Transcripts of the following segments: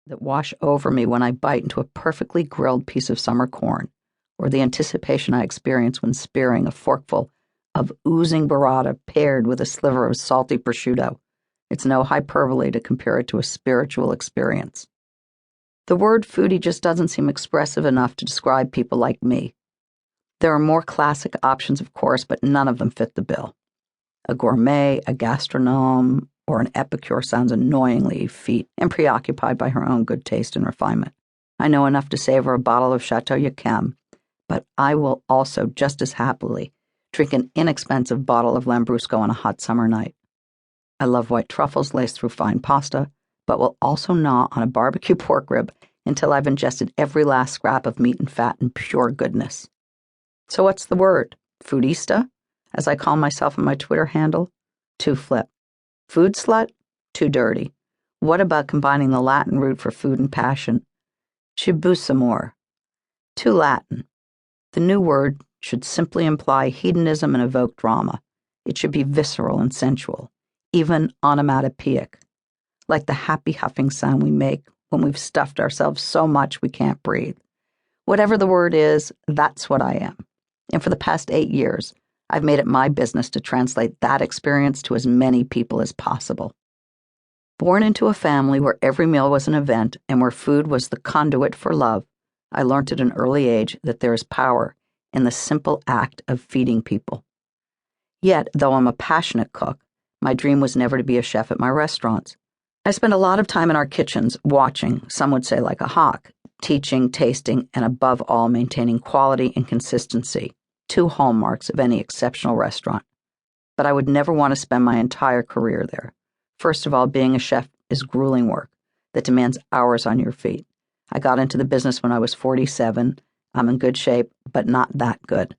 that wash over me when I bite into a perfectly grilled piece of summer corn, or the anticipation I experience when spearing a forkful of oozing burrata paired with a sliver of salty prosciutto. It's no hyperbole to compare it to a spiritual experience. The word foodie just doesn't seem expressive enough to describe people like me. There are more classic options, of course, but none of them fit the bill. A gourmet, a gastronome, or an epicure sounds annoyingly effete and preoccupied by her own good taste and refinement. I know enough to savor a bottle of Chateau Yquem, but I will also just as happily drink an inexpensive bottle of Lambrusco on a hot summer night. I love white truffles laced through fine pasta, but will also gnaw on a barbecue pork rib until I've ingested every last scrap of meat and fat in pure goodness. So what's the word? Foodista, as I call myself in my Twitter handle? Too flip. Food slut? Too dirty. What about combining the Latin root for food and passion? Chibusamor. Too Latin. The new word should simply imply hedonism and evoke drama. It should be visceral and sensual, even onomatopoeic, like the happy huffing sound we make when we've stuffed ourselves so much we can't breathe. Whatever the word is, that's what I am. And for the past 8 years, I've made it my business to translate that experience to as many people as possible. Born into a family where every meal was an event and where food was the conduit for love, I learned at an early age that there is power in the simple act of feeding people. Yet, though I'm a passionate cook, my dream was never to be a chef at my restaurants. I spent a lot of time in our kitchens watching, some would say like a hawk, teaching, tasting, and above all maintaining quality and consistency, 2 hallmarks of any exceptional restaurant. But I would never want to spend my entire career there. First of all, being a chef is grueling work that demands hours on your feet. I got into the business when I was 47. I'm in good shape, but not that good.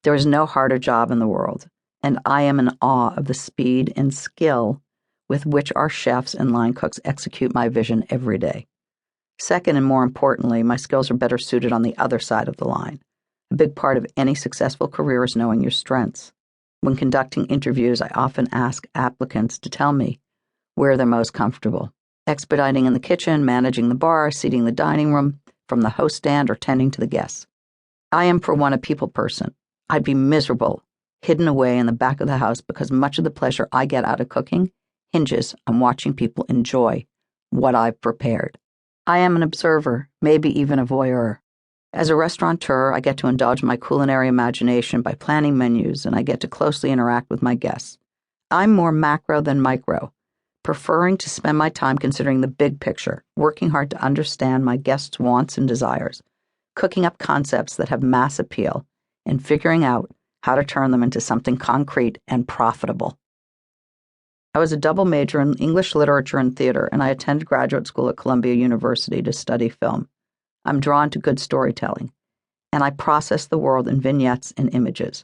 There is no harder job in the world, and I am in awe of the speed and skill with which our chefs and line cooks execute my vision every day. Second, and more importantly, my skills are better suited on the other side of the line. A big part of any successful career is knowing your strengths. When conducting interviews, I often ask applicants to tell me where they're most comfortable. Expediting in the kitchen, managing the bar, seating the dining room, from the host stand, or tending to the guests. I am, for one, a people person. I'd be miserable, hidden away in the back of the house because much of the pleasure I get out of cooking hinges on watching people enjoy what I've prepared. I am an observer, maybe even a voyeur. As a restaurateur, I get to indulge my culinary imagination by planning menus, and I get to closely interact with my guests. I'm more macro than micro, preferring to spend my time considering the big picture, working hard to understand my guests' wants and desires, cooking up concepts that have mass appeal, and figuring out how to turn them into something concrete and profitable. I was a double major in English literature and theater, and I attended graduate school at Columbia University to study film. I'm drawn to good storytelling, and I process the world in vignettes and images.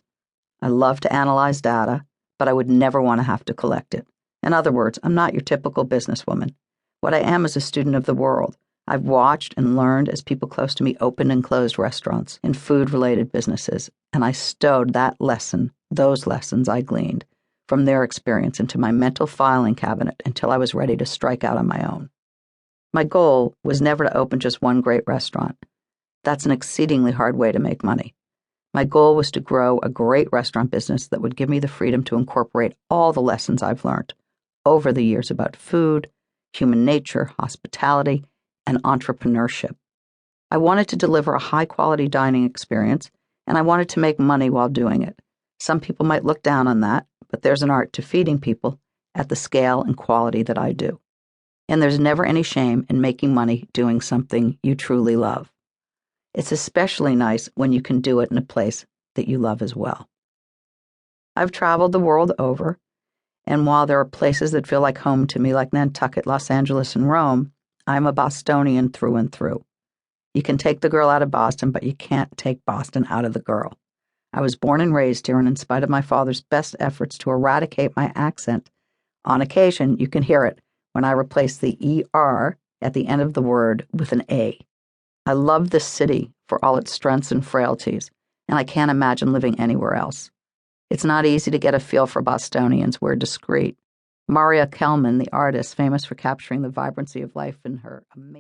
I love to analyze data, but I would never want to have to collect it. In other words, I'm not your typical businesswoman. What I am is a student of the world. I've watched and learned as people close to me opened and closed restaurants and food-related businesses, and I stowed those lessons I gleaned from their experience into my mental filing cabinet until I was ready to strike out on my own. My goal was never to open just one great restaurant. That's an exceedingly hard way to make money. My goal was to grow a great restaurant business that would give me the freedom to incorporate all the lessons I've learned over the years about food, human nature, hospitality, and entrepreneurship. I wanted to deliver a high-quality dining experience, and I wanted to make money while doing it. Some people might look down on that, but there's an art to feeding people at the scale and quality that I do. And there's never any shame in making money doing something you truly love. It's especially nice when you can do it in a place that you love as well. I've traveled the world over, and while there are places that feel like home to me, like Nantucket, Los Angeles, and Rome, I'm a Bostonian through and through. You can take the girl out of Boston, but you can't take Boston out of the girl. I was born and raised here, and in spite of my father's best efforts to eradicate my accent, on occasion you can hear it when I replace the ER at the end of the word with an A. I love this city for all its strengths and frailties, and I can't imagine living anywhere else. It's not easy to get a feel for Bostonians. We're discreet. Maria Kelman, the artist famous for capturing the vibrancy of life in her amazing